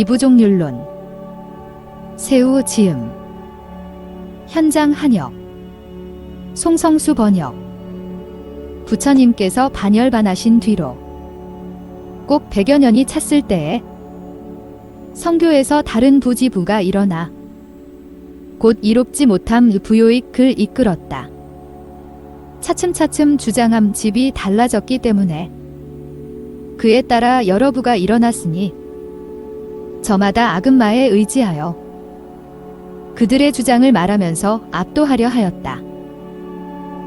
이부종률론. 세우 지음. 현장 한역. 송성수 번역. 부처님께서 반열반하신 뒤로 꼭 100여 년이 찼을 때에 성교에서 다른 부지부가 일어나 곧 이롭지 못함 부요익 글 이끌었다. 차츰차츰 주장함 집이 달라졌기 때문에 그에 따라 여러 부가 일어났으니 저마다 아금마에 의지하여 그들의 주장을 말하면서 압도하려 하였다.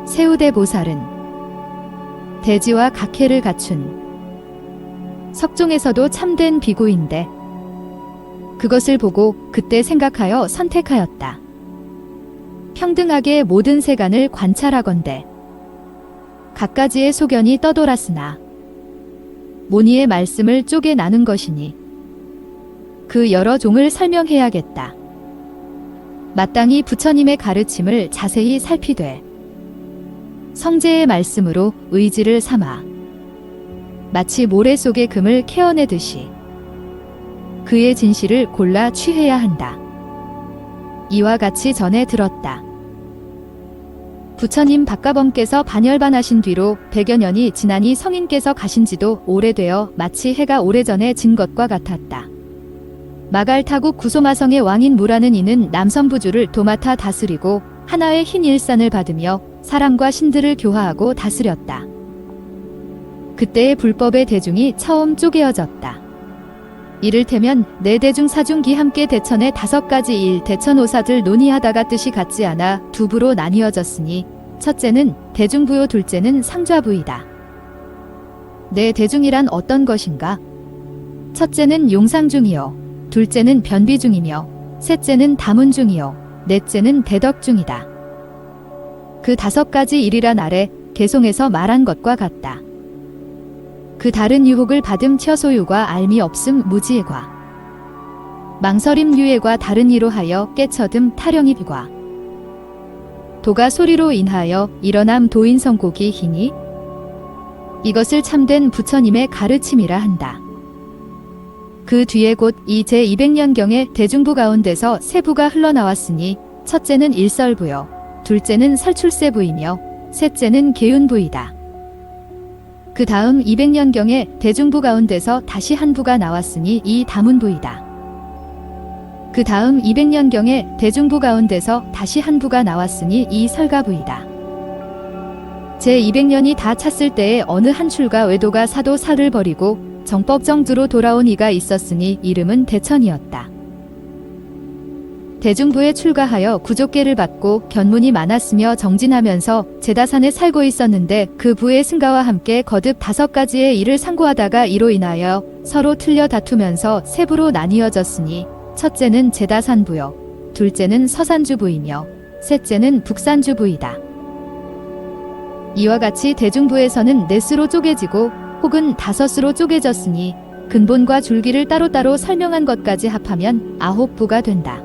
세우대보살은 대지와 각해를 갖춘 석종에서도 참된 비구인데 그것을 보고 그때 생각하여 선택하였다. 평등하게 모든 세간을 관찰하건대 갖가지의 소견이 떠돌았으나 모니의 말씀을 쪼개 나눈 것이니 그 여러 종을 설명해야겠다. 마땅히 부처님의 가르침을 자세히 살피되 성제의 말씀으로 의지를 삼아 마치 모래 속의 금을 캐어내듯이 그의 진실을 골라 취해야 한다. 이와 같이 전해 들었다. 부처님 박가범께서 반열반하신 뒤로 100여 년이 지나니 성인께서 가신 지도 오래되어 마치 해가 오래전에 진 것과 같았다. 마갈타국 구소마성의 왕인 무라는 이는 남선부주를 도맡아 다스리고 하나의 흰 일산을 받으며 사람과 신들을 교화하고 다스렸다. 그때의 불법의 대중이 처음 쪼개어졌다. 이를테면 내대중 사중기 함께 대천의 5가지 일 대천오사들 논의하다가 뜻이 같지 않아 두 부로 나뉘어졌으니 첫째는 대중부요, 둘째는 상좌부이다. 내대중이란 어떤 것인가? 첫째는 용상중이요, 둘째는 변비중이며 셋째는 다문중이요, 넷째는 대덕중이다. 그 5가지 일이란 아래 개송에서 말한 것과 같다. 그 다른 유혹을 받음 처소유과 알미 없음 무지혜과 망설임 유예과 다른 이로 하여 깨쳐듬 타령이과 도가 소리로 인하여 일어남 도인성곡이 희니 이것을 참된 부처님의 가르침이라 한다. 그 뒤에 곧 이 제200년경에 대중부 가운데서 세 부가 흘러나왔으니 첫째는 일설부요, 둘째는 설출세부이며 셋째는 계윤부이다. 그 다음 200년경에 대중부 가운데서 다시 한 부가 나왔으니 이 다문부이다. 그 다음 200년경에 대중부 가운데서 다시 한 부가 나왔으니 이 설가부이다. 제200년이 다 찼을 때에 어느 한 출가 외도가 사도 사를 버리고 정법정주로 돌아온 이가 있었으니 이름은 대천이었다. 대중부에 출가하여 구족계를 받고 견문이 많았으며 정진하면서 제다산에 살고 있었는데 그 부의 승가와 함께 거듭 5가지의 일을 상고하다가 이로 인하여 서로 틀려 다투면서 세 부로 나뉘어졌으니 첫째는 제다산부요, 둘째는 서산주부이며 셋째는 북산주부이다. 이와 같이 대중부에서는 넷으로 쪼개지고 혹은 5으로 쪼개졌으니 근본과 줄기를 따로따로 설명한 것까지 합하면 9부가 된다.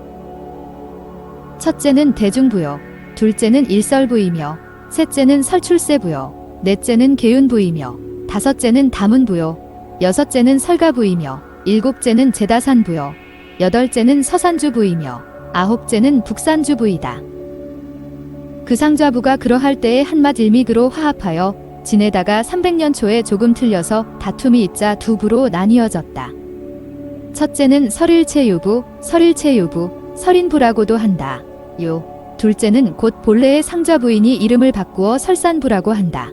첫째는 대중부요, 둘째는 일설부이며 셋째는 설출세부요, 넷째는 계윤부이며 다섯째는 다문부요, 여섯째는 설가부이며 일곱째는 제다산부요, 여덟째는 서산주부이며 아홉째는 북산주부이다. 그 상좌부가 그러할 때에 한맛 일믹으로 화합하여 지내다가 300년 초에 조금 틀려서 다툼이 있자 두 부로 나뉘어졌다. 첫째는 설일체유부, 설인부라고도 한다. 둘째는 곧 본래의 상좌부인이 이름을 바꾸어 설산부라고 한다.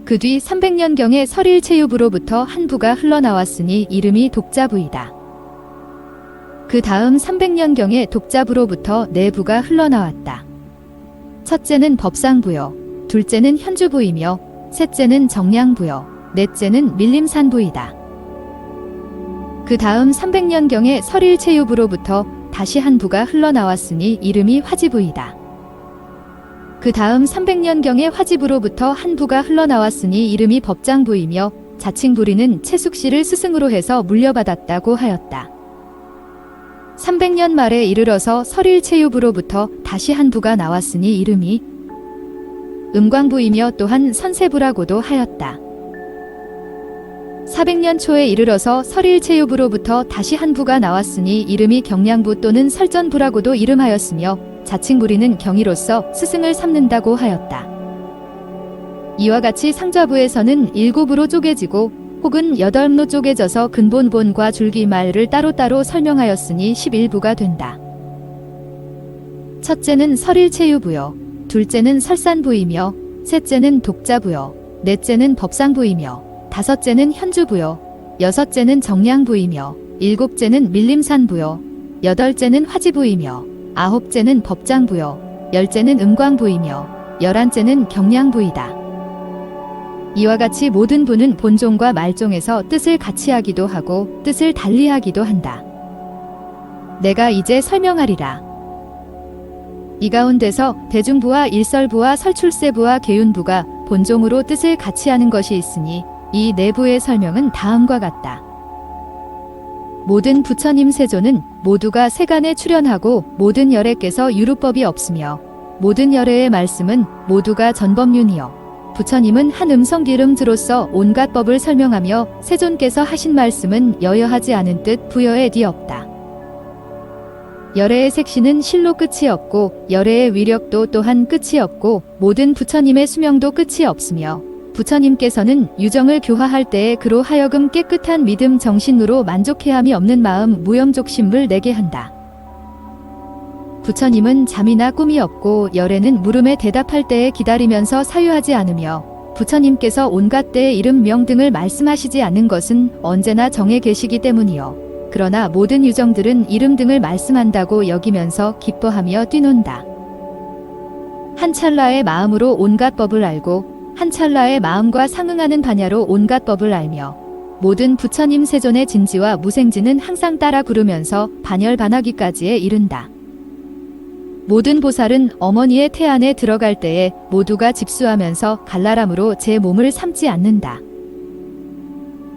그 뒤 300년경에 설일체유부로부터 한 부가 흘러나왔으니 이름이 독자부이다. 그 다음 300년경에 독자부로부터 네 부가 흘러나왔다. 첫째는 법상부요, 둘째는 현주부이며 셋째는 정량부요, 넷째는 밀림산부이다. 그 다음 300년경에 설일체유부로부터 다시 한 부가 흘러나왔으니 이름이 화지부이다. 그 다음 300년경에 화지부로부터 한 부가 흘러나왔으니 이름이 법장부이며 자칭부리는 채숙씨를 스승으로 해서 물려받았다고 하였다. 300년 말에 이르러서 설일체유부로부터 다시 한 부가 나왔으니 이름이 음광부이며 또한 선세부라고도 하였다. 400년 초에 이르러서 설일체유부로부터 다시 한 부가 나왔으니 이름이 경량부 또는 설전부라고도 이름하였으며 자칭 부리는 경이로서 스승을 삼는다고 하였다. 이와 같이 상좌부에서는 7부로 쪼개지고 혹은 8로 쪼개져서 근본본과 줄기말을 따로따로 설명하였으니 11부가 된다. 첫째는 설일체유부요, 둘째는 설산부이며, 셋째는 독자부요, 넷째는 법상부이며, 다섯째는 현주부요, 여섯째는 정량부이며, 일곱째는 밀림산부요, 여덟째는 화지부이며, 아홉째는 법장부요, 열째는 음광부이며, 열한째는 경량부이다. 이와 같이 모든 부는 본종과 말종에서 뜻을 같이 하기도 하고 뜻을 달리 하기도 한다. 내가 이제 설명하리라. 이 가운데서 대중부와 일설부와 설출세부와 계윤부가 본종으로 뜻을 같이 하는 것이 있으니 이 내부의 설명은 다음과 같다. 모든 부처님 세조는 모두가 세간에 출현하고 모든 열애께서 유루법이 없으며 모든 열애의 말씀은 모두가 전법륜이요 부처님은 한 음성기름즈로서 온갖 법을 설명하며 세존께서 하신 말씀은 여여하지 않은 뜻 부여에 뒤없다. 열애의 색시는 실로 끝이 없고 열애의 위력도 또한 끝이 없고 모든 부처님의 수명도 끝이 없으며 부처님께서는 유정을 교화할 때에 그로 하여금 깨끗한 믿음 정신으로 만족해함이 없는 마음 무염족심을 내게 한다. 부처님은 잠이나 꿈이 없고 열애는 물음에 대답할 때에 기다리면서 사유하지 않으며 부처님께서 온갖 때의 이름 명 등을 말씀하시지 않는 것은 언제나 정해 계시기 때문이요. 그러나 모든 유정들은 이름 등을 말씀한다고 여기면서 기뻐하며 뛰논다. 한 찰나의 마음으로 온갖 법을 알고 한 찰나의 마음과 상응하는 반야로 온갖 법을 알며 모든 부처님 세존의 진지와 무생지는 항상 따라 구르면서 반열반하기까지에 이른다. 모든 보살은 어머니의 태 안에 들어갈 때에 모두가 집수하면서 갈라람으로 제 몸을 삼지 않는다.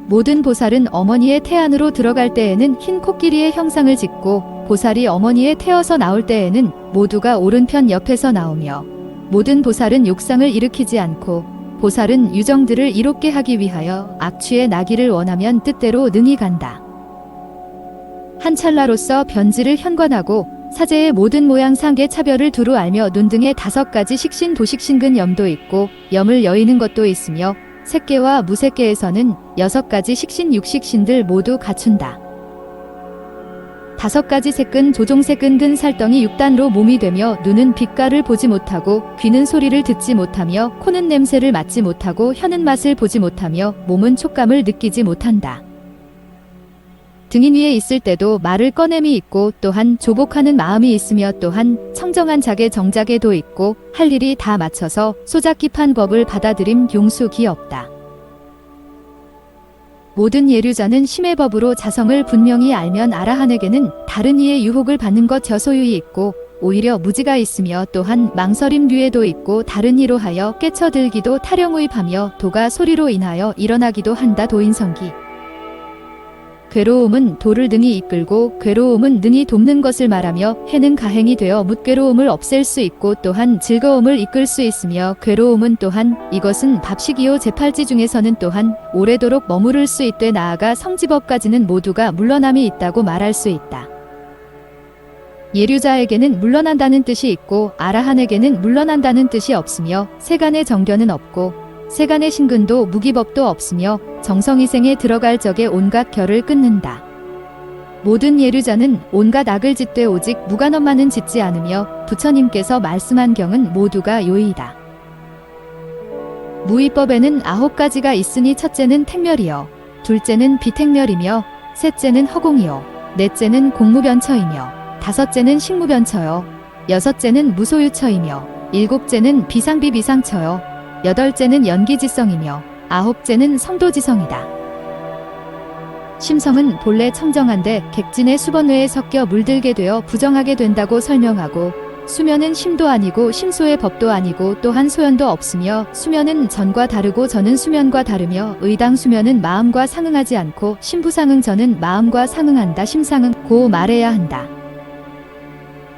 모든 보살은 어머니의 태 안으로 들어갈 때에는 흰 코끼리의 형상을 짓고 보살이 어머니에 태어서 나올 때에는 모두가 오른편 옆에서 나오며 모든 보살은 욕상을 일으키지 않고 보살은 유정들을 이롭게 하기 위하여 악취에 나기를 원하면 뜻대로 능히 간다. 한 찰나로서 변지를 현관하고 사제의 모든 모양 상계 차별을 두루 알며 눈 등의 5가지 식신 도식신근 염도 있고 염을 여이는 것도 있으며 색계와 무색계에서는 6가지 식신 육식신들 모두 갖춘다. 5가지 색근 조종색근 근 살덩이 6단으로 몸이 되며 눈은 빛깔을 보지 못하고 귀는 소리를 듣지 못하며 코는 냄새를 맡지 못하고 혀는 맛을 보지 못하며 몸은 촉감을 느끼지 못한다. 등인 위에 있을 때도 말을 꺼냄이 있고 또한 조복하는 마음이 있으며 또한 청정한 자계 정자계도 있고 할 일이 다 맞춰서 소작깁한 법을 받아들임 용수기 없다. 모든 예류자는 심의 법으로 자성을 분명히 알면 아라한에게는 다른 이의 유혹을 받는 것 저소유이 있고 오히려 무지가 있으며 또한 망설임 류에도 있고 다른 이로 하여 깨쳐들기도 타령우입하며 도가 소리로 인하여 일어나기도 한다. 도인성기 괴로움은 도를 능히 이끌고 괴로움은 능히 돕는 것을 말하며 해는 가행이 되어 묻괴로움을 없앨 수 있고 또한 즐거움을 이끌 수 있으며 괴로움은 또한 이것은 밥식이요 제팔지 중에서는 또한 오래도록 머무를 수 있되 나아가 성지법까지는 모두가 물러남이 있다고 말할 수 있다. 예류자에게는 물러난다는 뜻이 있고 아라한에게는 물러난다는 뜻이 없으며 세간의 정견은 없고 세간의 신근도 무기법도 없으며 정성이생에 들어갈 적에 온갖 결을 끊는다. 모든 예류자는 온갖 악을 짓되 오직 무간엄만은 짓지 않으며 부처님께서 말씀한 경은 모두가 요이다. 무위법에는 9가지가 있으니 첫째는 택멸이요, 둘째는 비택멸이며 셋째는 허공이요, 넷째는 공무변처이며 다섯째는 식무변처요, 여섯째는 무소유처이며 일곱째는 비상비비상처요, 여덟째는 연기지성이며 아홉째는 성도지성이다. 심성은 본래 청정한데 객진의 수번외에 섞여 물들게 되어 부정하게 된다고 설명하고 수면은 심도 아니고 심소의 법도 아니고 또한 소연도 없으며 수면은 전과 다르고 전은 수면과 다르며 의당 수면은 마음과 상응하지 않고 심부상응 전은 마음과 상응한다. 심상응 고 말해야 한다.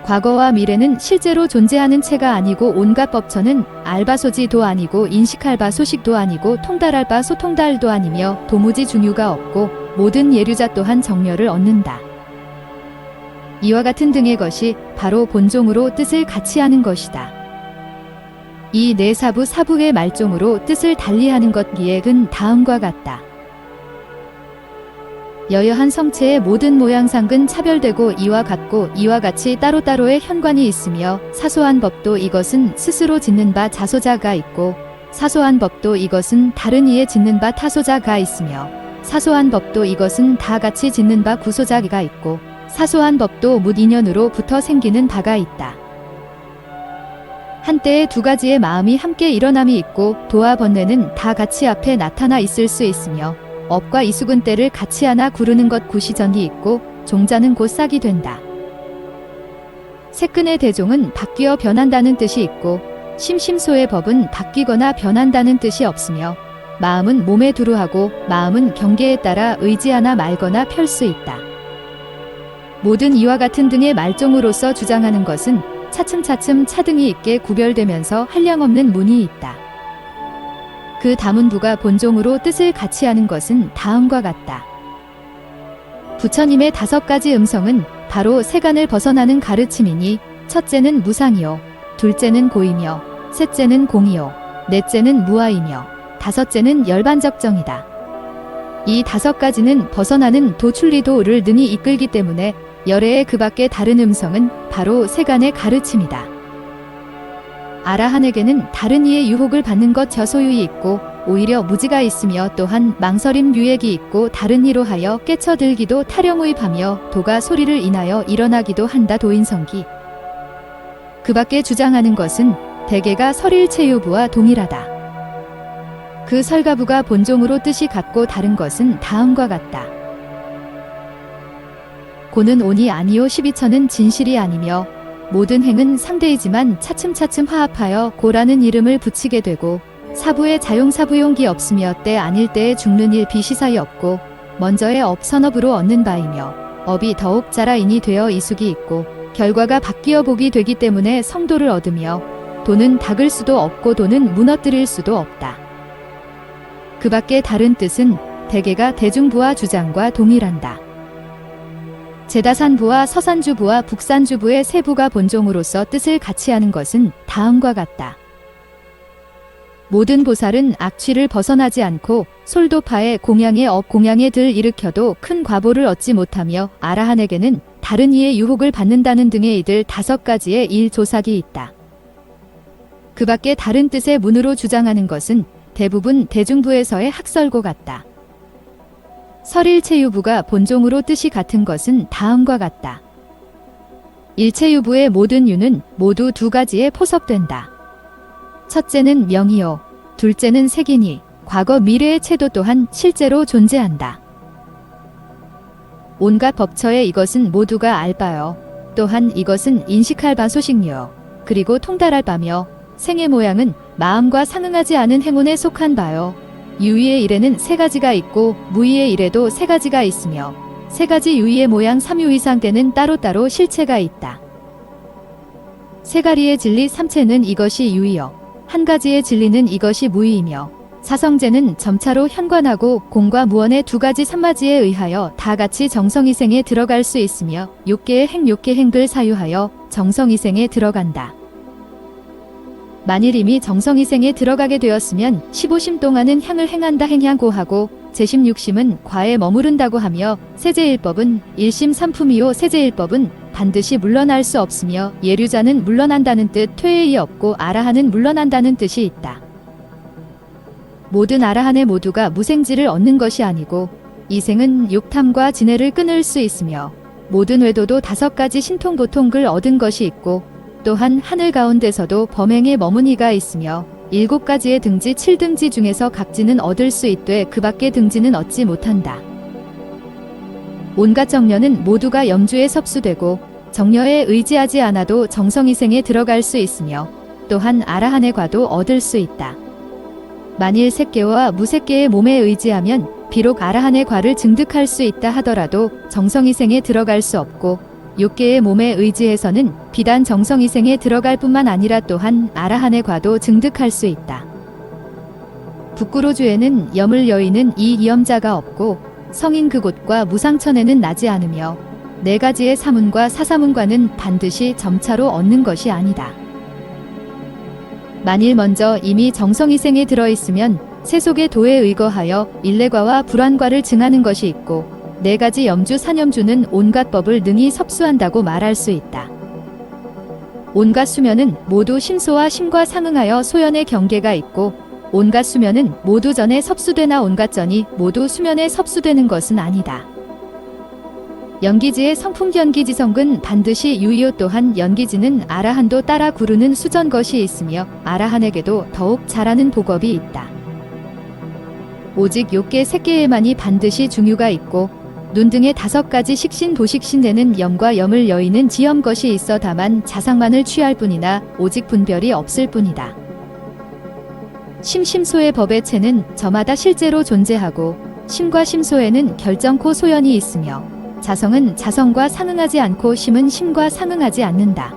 과거와 미래는 실제로 존재하는 체가 아니고 온갖 법처는 알바소지도 아니고 인식할바 소식도 아니고 통달할바 소통달도 아니며 도무지 중유가 없고 모든 예류자 또한 정멸을 얻는다. 이와 같은 등의 것이 바로 본종으로 뜻을 같이 하는 것이다. 이 네 사부의 말종으로 뜻을 달리하는 것 기획은 다음과 같다. 여여한 성체의 모든 모양상근 차별되고 이와 같고 이와 같이 따로따로의 현관이 있으며 사소한 법도 이것은 스스로 짓는 바 자소자가 있고 사소한 법도 이것은 다른 이에 짓는 바 타소자가 있으며 사소한 법도 이것은 다 같이 짓는 바 구소자가 있고 사소한 법도 묻인연으로 붙어 생기는 바가 있다. 한때에 두 가지의 마음이 함께 일어남이 있고 도와 번뇌는 다 같이 앞에 나타나 있을 수 있으며 업과 이수근 때를 같이 하나 구르는 것 구시전이 있고 종자는 곧 싹이 된다. 색근의 대종은 바뀌어 변한다는 뜻이 있고 심심소의 법은 바뀌거나 변한다는 뜻이 없으며 마음은 몸에 두루하고 마음은 경계에 따라 의지하나 말거나 펼 수 있다. 모든 이와 같은 등의 말종으로서 주장하는 것은 차츰차츰 차등이 있게 구별되면서 한량없는 문이 있다. 그 다문부가 본종으로 뜻을 같이 하는 것은 다음과 같다. 부처님의 5가지 음성은 바로 세간을 벗어나는 가르침이니 첫째는 무상이요, 둘째는 고이며, 셋째는 공이요, 넷째는 무아이며, 다섯째는 열반적정이다. 이 5가지는 벗어나는 도출리도를 능히 이끌기 때문에 열애의 그 밖의 다른 음성은 바로 세간의 가르침이다. 아라한에게는 다른 이의 유혹을 받는 것 저소유이 있고 오히려 무지가 있으며 또한 망설임 유액이 있고 다른 이로 하여 깨쳐들기도 타령의하며 도가 소리를 인하여 일어나기도 한다. 도인성기. 그 밖에 주장하는 것은 대개가 설일체유부와 동일하다. 그 설가부가 본종으로 뜻이 같고 다른 것은 다음과 같다. 고는 온이 아니요 12처는 진실이 아니며 모든 행은 상대이지만 차츰차츰 화합하여 고라는 이름을 붙이게 되고 사부의 자용사부용기 없으며 때 아닐 때에 죽는 일 비시사이 없고 먼저의 업 선업으로 얻는 바이며 업이 더욱 자라인이 되어 이숙이 있고 결과가 바뀌어 복이 되기 때문에 성도를 얻으며 도는 닦을 수도 없고 도는 무너뜨릴 수도 없다. 그 밖의 다른 뜻은 대개가 대중부와 주장과 동일한다. 제다산부와 서산주부와 북산주부의 세 부가 본종으로서 뜻을 같이 하는 것은 다음과 같다. 모든 보살은 악취를 벗어나지 않고 솔도파의 공양의 업 공양에 들 일으켜도 큰 과보를 얻지 못하며 아라한에게는 다른 이의 유혹을 받는다는 등의 이들 5가지의 일조삭이 있다. 그 밖에 다른 뜻의 문으로 주장하는 것은 대부분 대중부에서의 학설고 같다. 설일체유부가 본종으로 뜻이 같은 것은 다음과 같다. 일체유부의 모든 유는 모두 2가지에 포섭된다. 첫째는 명이요, 둘째는 색이니 과거 미래의 체도 또한 실제로 존재한다. 온갖 법처의 이것은 모두가 알 바요. 또한 이것은 인식할 바 소식요. 그리고 통달할 바며 생의 모양은 마음과 상응하지 않은 행운에 속한 바요. 유의의 일에는 3가지가 있고 무의의 일에도 3가지가 있으며 3가지 유의의 모양 3유 이상 때는 따로따로 실체가 있다. 3가리의 진리 3체는 이것이 유의여 1가지의 진리는 이것이 무의이며 사성제는 점차로 현관하고 공과 무언의 2가지 삼마지에 의하여 다 같이 정성이생에 들어갈 수 있으며 6개의 행 6개 행글 사유하여 정성이생에 들어간다. 만일 이미 정성이생에 들어가게 되었으면 15심 동안은 향을 행한다 행향고하고 제16심은 과에 머무른다고 하며 세제일법은 1심 3품이요 세제일법은 반드시 물러날 수 없으며 예류자는 물러난다는 뜻 퇴해이 없고 아라한은 물러난다는 뜻이 있다. 모든 아라한의 모두가 무생지를 얻는 것이 아니고 이생은 욕탐과 진해를 끊을 수 있으며 모든 외도도 5가지 신통보통글 얻은 것이 있고 또한 하늘 가운데서도 범행에 머문 이가 있으며 7가지의 등지 7등지 중에서 각지는 얻을 수 있되 그 밖의 등지는 얻지 못한다. 온갖 정려는 모두가 염주에 섭수되고 정려에 의지하지 않아도 정성이생에 들어갈 수 있으며 또한 아라한의 과도 얻을 수 있다. 만일 색계와 무색계의 몸에 의지하면 비록 아라한의 과를 증득할 수 있다 하더라도 정성이생에 들어갈 수 없고 욕계의 몸에 의지해서는 비단 정성이생에 들어갈 뿐만 아니라 또한 아라한에 과도 증득할 수 있다. 북구로주에는 염을 여의는 이 염자가 없고 성인 그곳과 무상천에는 나지 않으며 네 가지의 사문과 사사문과는 반드시 점차로 얻는 것이 아니다. 만일 먼저 이미 정성이생에 들어있으면 세속의 도에 의거하여 일례과와 불환과를 증하는 것이 있고 네 가지 염주 산염주는 온갖 법을 능히 섭수한다고 말할 수 있다. 온갖 수면은 모두 심소와 심과 상응하여 소연의 경계가 있고 온갖 수면은 모두 전에 섭수되나 온갖 전이 모두 수면에 섭수되는 것은 아니다. 연기지의 성풍연기지성근 반드시 유의요. 또한 연기지는 아라한도 따라 구르는 수전 것이 있으며 아라한에게도 더욱 잘하는 복업이 있다. 오직 욕계 색계에만이 반드시 중유가 있고 눈 등의 5가지 식신 도식신되는 염과 염을 여의는 지염 것이 있어 다만 자상만을 취할 뿐이나 오직 분별이 없을 뿐이다. 심심소의 법의 체는 저마다 실제로 존재하고 심과 심소에는 결정코 소연이 있으며 자성은 자성과 상응하지 않고 심은 심과 상응하지 않는다.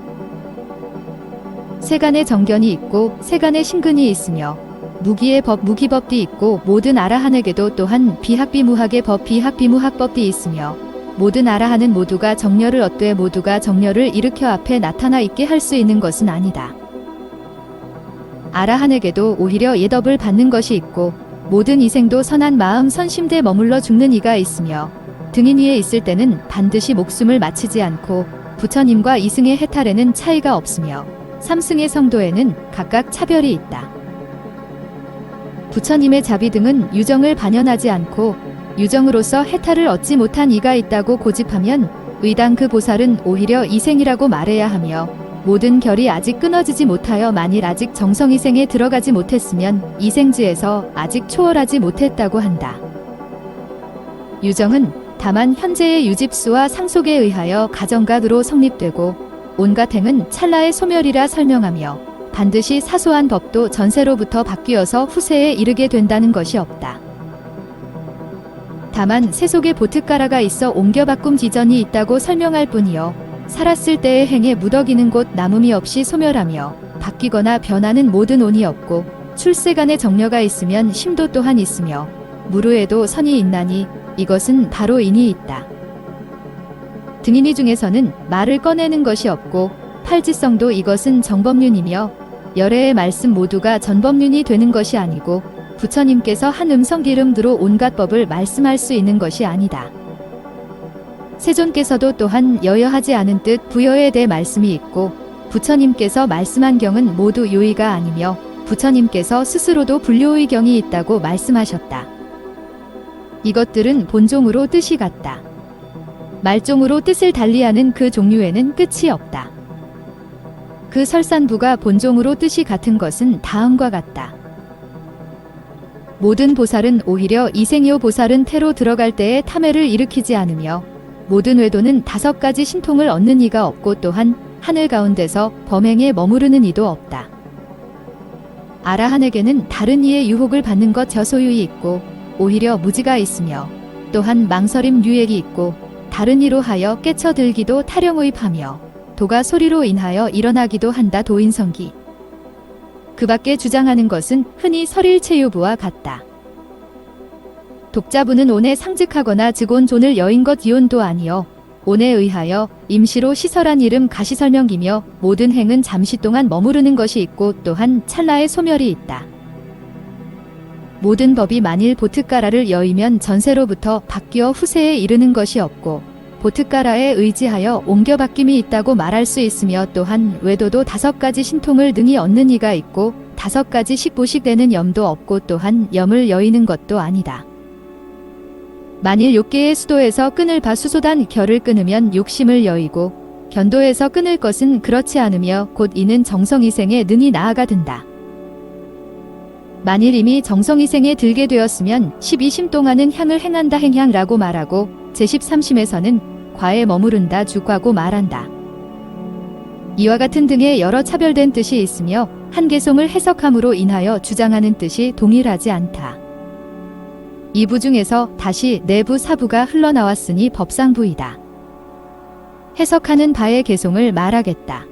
세간의 정견이 있고 세간의 신근이 있으며 무기의 법 무기법도 있고 모든 아라한에게도 또한 비학비무학의 법 비학비무학법도 있으며 모든 아라한은 모두가 정렬을 얻되 모두가 정렬을 일으켜 앞에 나타나 있게 할 수 있는 것은 아니다. 아라한에게도 오히려 예덕을 받는 것이 있고 모든 이생도 선한 마음 선심대 머물러 죽는 이가 있으며 등인 위에 있을 때는 반드시 목숨을 마치지 않고 부처님과 이승의 해탈에는 차이가 없으며 삼승의 성도에는 각각 차별이 있다. 부처님의 자비 등은 유정을 반연하지 않고 유정으로서 해탈을 얻지 못한 이가 있다고 고집하면 의당 그 보살은 오히려 이생이라고 말해야 하며 모든 결이 아직 끊어지지 못하여 만일 아직 정성이생에 들어가지 못했으면 이생지에서 아직 초월하지 못했다고 한다. 유정은 다만 현재의 유집수와 상속에 의하여 가정각으로 성립되고 온갖 행은 찰나의 소멸이라 설명하며 반드시 사소한 법도 전세로부터 바뀌어서 후세에 이르게 된다는 것이 없다. 다만 세속에 보트가라가 있어 옮겨바꿈 지전이 있다고 설명할 뿐이요 살았을 때의 행에 무더기는 곳 남음이 없이 소멸하며 바뀌거나 변하는 모든 온이 없고 출세간의 정려가 있으면 심도 또한 있으며 무르에도 선이 있나니 이것은 바로 인이 있다. 등인이 중에서는 말을 꺼내는 것이 없고 팔지성도 이것은 정법륜이며 열애의 말씀 모두가 전법륜이 되는 것이 아니고 부처님께서 한 음성기름으로 온갖 법을 말씀할 수 있는 것이 아니다. 세존께서도 또한 여여하지 않은 뜻 부여에 대해 말씀이 있고 부처님께서 말씀한 경은 모두 요의가 아니며 부처님께서 스스로도 불요의 경이 있다고 말씀하셨다. 이것들은 본종으로 뜻이 같다. 말종으로 뜻을 달리하는 그 종류에는 끝이 없다. 그 설산부가 본종으로 뜻이 같은 것은 다음과 같다. 모든 보살은 오히려 이생요 보살은 태로 들어갈 때에 탐해를 일으키지 않으며 모든 외도는 5가지 신통을 얻는 이가 없고 또한 하늘 가운데서 범행에 머무르는 이도 없다. 아라한에게는 다른 이의 유혹을 받는 것 저소유이 있고 오히려 무지가 있으며 또한 망설임 유액이 있고 다른 이로 하여 깨쳐들기도 타령의하며 도가 소리로 인하여 일어나기도 한다. 도인성기. 그 밖에 주장하는 것은 흔히 설일체유부와 같다. 독자부는 온에 상직하거나 즉온 존을 여인 것 이온도 아니요 온에 의하여 임시로 시설한 이름 가시설명기며 모든 행은 잠시 동안 머무르는 것이 있고 또한 찰나의 소멸이 있다. 모든 법이 만일 보트가라를 여의면 전세로부터 바뀌어 후세에 이르는 것이 없고 보트가라에 의지하여 옮겨 바뀜이 있다고 말할 수 있으며 또한 외도도 5가지 신통을 능히 얻는 이가 있고 5가지 식보식되는 염도 없고 또한 염을 여의는 것도 아니다. 만일 욕계의 수도에서 끊을 바 수소단 결을 끊으면 욕심을 여의고 견도에서 끊을 것은 그렇지 않으며 곧 이는 정성이생에 능히 나아가 든다. 만일 이미 정성이생에 들게 되었으면 12심 동안은 향을 행한다 행향라고 말하고 제13심에서는 과에 머무른다 주과고 말한다. 이와 같은 등의 여러 차별된 뜻이 있으며 한 개송을 해석함으로 인하여 주장하는 뜻이 동일하지 않다. 이 부 중에서 다시 내부 사부가 흘러나왔으니 법상부이다. 해석하는 바의 개송을 말하겠다.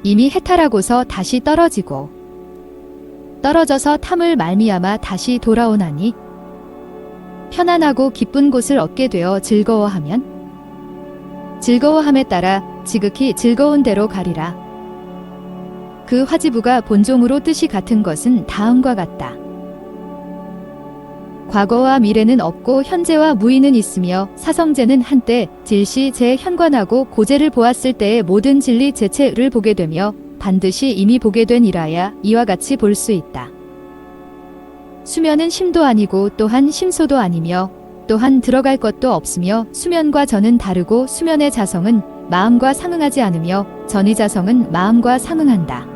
이미 해탈하고서 다시 떨어지고 떨어져서 탐을 말미암아 다시 돌아오나니 편안하고 기쁜 곳을 얻게 되어 즐거워하면 즐거워함에 따라 지극히 즐거운 대로 가리라. 그 화지부가 본종으로 뜻이 같은 것은 다음과 같다. 과거와 미래는 없고 현재와 무의는 있으며 사성제는 한때 질시 제 현관하고 고제를 보았을 때의 모든 진리 제체를 보게 되며 반드시 이미 보게 된 이라야 이와 같이 볼 수 있다. 수면은 심도 아니고 또한 심소도 아니며 또한 들어갈 것도 없으며 수면과 전은 다르고 수면의 자성은 마음과 상응하지 않으며 전의 자성은 마음과 상응한다.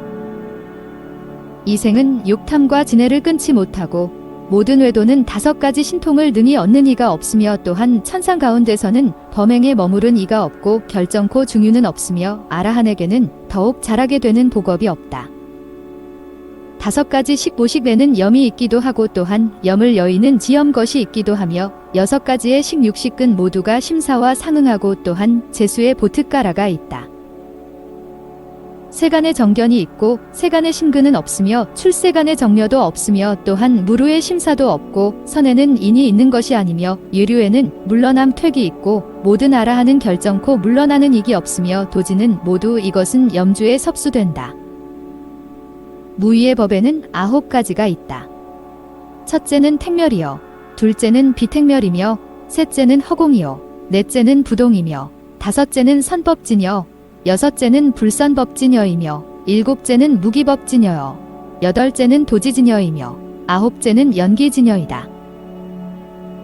이생은 욕탐과 진해를 끊지 못하고 모든 외도는 5가지 신통을 능히 얻는 이가 없으며 또한 천상 가운데서는 범행에 머무른 이가 없고 결정코 중유는 없으며 아라한에게는 더욱 잘하게 되는 복업이 없다. 5가지 식보식내는 염이 있기도 하고 또한 염을 여의는 지염것이 있기도 하며 6가지의 식육식근 모두가 심사와 상응하고 또한 재수의 보특가라가 있다. 세간의 정견이 있고 세간의 심근은 없으며 출세간의 정려도 없으며 또한 무루의 심사도 없고 선에는 인이 있는 것이 아니며 유류에는 물러남 퇴기 있고 모든 아라하는 결정코 물러나는 이기 없으며 도지는 모두 이것은 염주에 섭수된다. 무의의 법에는 9가지가 있다. 첫째는 택멸이요, 둘째는 비택멸이며 셋째는 허공이요, 넷째는 부동이며 다섯째는 선법진여, 여섯째는 불선법진여이며 일곱째는 무기법진여여, 여덟째는 도지진여이며 아홉째는 연기진여이다.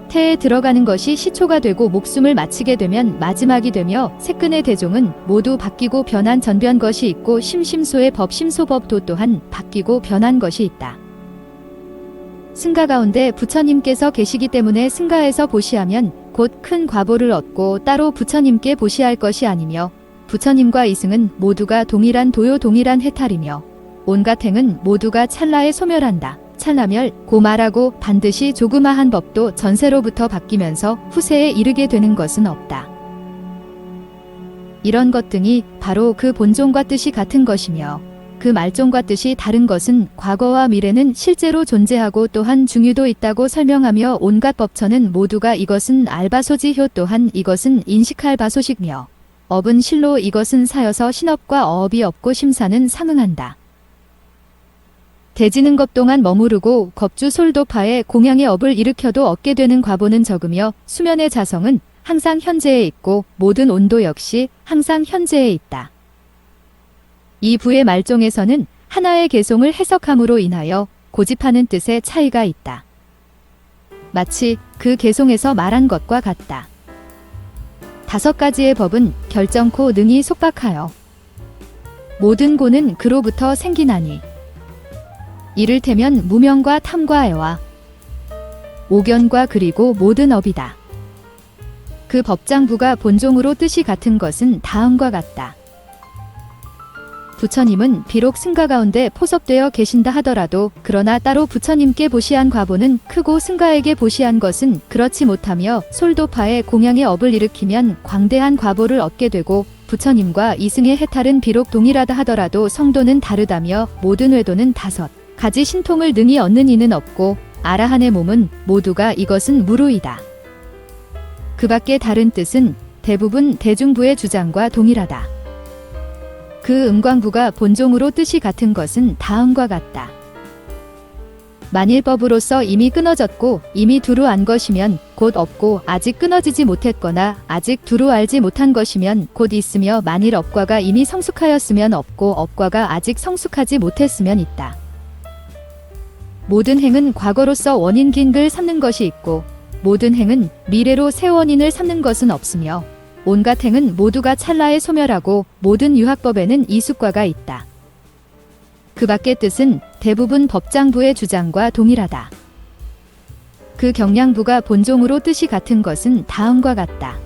태에 들어가는 것이 시초가 되고 목숨을 마치게 되면 마지막이 되며 색근의 대종은 모두 바뀌고 변한 전변 것이 있고 심심소의 법 심소법도 또한 바뀌고 변한 것이 있다. 승가 가운데 부처님께서 계시기 때문에 승가에서 보시하면 곧 큰 과보를 얻고 따로 부처님께 보시할 것이 아니며 부처님과 이승은 모두가 동일한 도요 동일한 해탈이며 온갖 행은 모두가 찰나에 소멸한다. 찰나멸, 고말하고 반드시 조그마한 법도 전세로부터 바뀌면서 후세에 이르게 되는 것은 없다. 이런 것 등이 바로 그 본종과 뜻이 같은 것이며 그 말종과 뜻이 다른 것은 과거와 미래는 실제로 존재하고 또한 중유도 있다고 설명하며 온갖 법처는 모두가 이것은 알바소지효 또한 이것은 인식할바소식며 업은 실로 이것은 사여서 신업과 어업이 없고 심사는 상응한다. 대지는 것 동안 머무르고 겁주 솔도파에 공양의 업을 일으켜도 얻게 되는 과보는 적으며 수면의 자성은 항상 현재에 있고 모든 온도 역시 항상 현재에 있다. 이 부의 말종에서는 하나의 개송을 해석함으로 인하여 고집하는 뜻의 차이가 있다. 마치 그 개송에서 말한 것과 같다. 5가지의 법은 결정코 능히 속박하여 모든 고는 그로부터 생기나니 이를테면 무명과 탐과 애와 오견과 그리고 모든 업이다. 그 법장부가 본종으로 뜻이 같은 것은 다음과 같다. 부처님은 비록 승가 가운데 포섭되어 계신다 하더라도 그러나 따로 부처님께 보시한 과보는 크고 승가에게 보시한 것은 그렇지 못하며 솔도파에 공양의 업을 일으키면 광대한 과보를 얻게 되고 부처님과 이승의 해탈은 비록 동일하다 하더라도 성도는 다르다며 모든 외도는 5가지 신통을 능히 얻는 이는 없고 아라한의 몸은 모두가 이것은 무루이다. 그 밖에 다른 뜻은 대부분 대중부의 주장과 동일하다. 그 음광부가 본종으로 뜻이 같은 것은 다음과 같다. 만일법으로서 이미 끊어졌고 이미 두루 안 것이면 곧 없고 아직 끊어지지 못했거나 아직 두루 알지 못한 것이면 곧 있으며 만일 업과가 이미 성숙하였으면 없고 업과가 아직 성숙하지 못했으면 있다. 모든 행은 과거로서 원인 긴글 삼는 것이 있고 모든 행은 미래로 새 원인을 삼는 것은 없으며 온갖 행은 모두가 찰나에 소멸하고 모든 유학법에는 이수과가 있다. 그 밖의 뜻은 대부분 법장부의 주장과 동일하다. 그 경량부가 본종으로 뜻이 같은 것은 다음과 같다.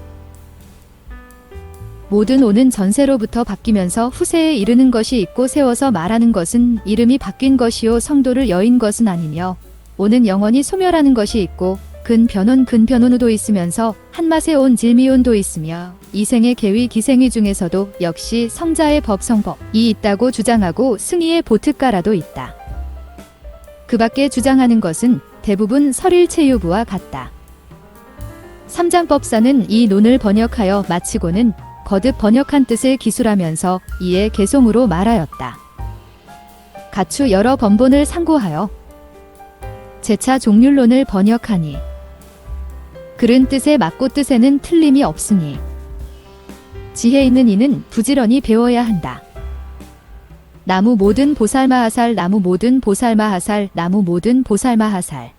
모든 오는 전세로부터 바뀌면서 후세에 이르는 것이 있고 세워서 말하는 것은 이름이 바뀐 것이요 성도를 여인 것은 아니며 오는 영원히 소멸하는 것이 있고 근변혼도 있으면서 한맛에 온 질미온도 있으며 이생의 계위 기생위 중에서도 역시 성자의 법성법이 있다고 주장하고 승희의 보특가라도 있다. 그 밖에 주장하는 것은 대부분 설일체유부와 같다. 삼장법사는 이 논을 번역하여 마치고는 거듭 번역한 뜻을 기술하면서 이에 개송으로 말하였다. 가추 여러 번본을 상고하여 제차 종률론을 번역하니 그른 뜻에 맞고 뜻에는 틀림이 없으니 지혜 있는 이는 부지런히 배워야 한다. 나무 모든 보살마하살 나무 모든 보살마하살 나무 모든 보살마하살